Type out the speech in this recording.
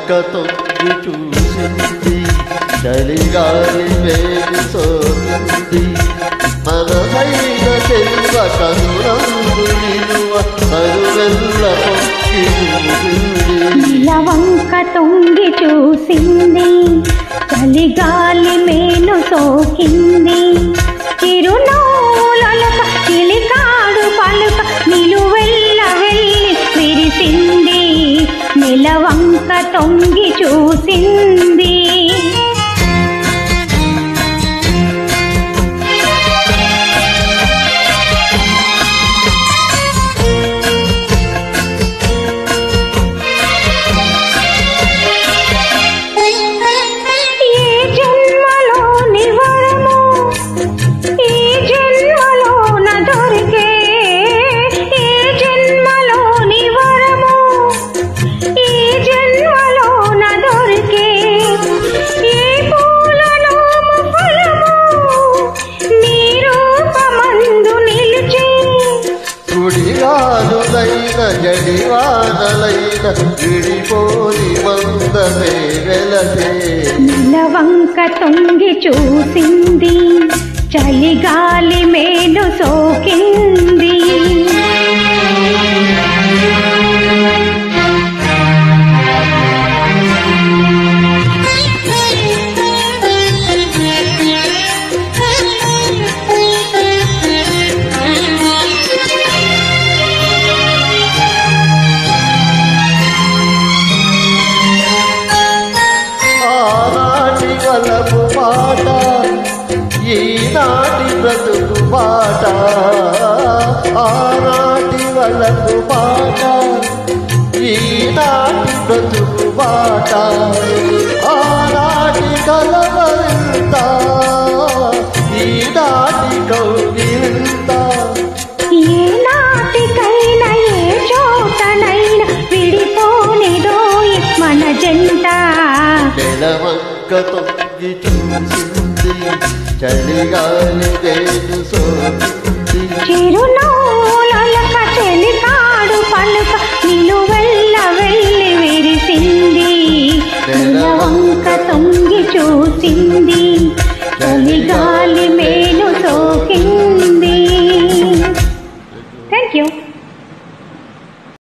నెలవంక తొంగి చూసింది చలిగాలి వేడి సోకింది మనసైన చెల్వ కనురంగు నిలువ కరువెల్ల పొక్కి చూసింది నెలవంక తొంగి చూసింది చలిగాలి మేను సోకింది చిరునవ్వులొలక చిలికాడు పలుక నిలువెల్ల వెళ్ళి విరిసింది నెలవంక తొంగి చూసింది జడివానలైన విడిపోని మందమే వెలసే నెలవంక తొంగి చూసింది చలిగాలి మేలు సోకింది వలపు పాట ఈనాటి బ్రతుకు పాట ఆనాటి వలపు పాట ఈనాటి బ్రతుకు పాట ఆనాటి కలవరింత ఈనాటి కౌగిలింత ఏనాటికైనా ఏ చోటనైనా విడిపోనిదోయి మన జంట నెలవంక తొంగి చూసింది చలిగాలి వేడు సోకింది చిరునవ్వులొలక చెలికాడు పలుక నిలువెల్ల వెళ్ళి విరిసింది నెలవంక తొంగి చూసింది చలిగాలి మేలు సోకింది. Thank you.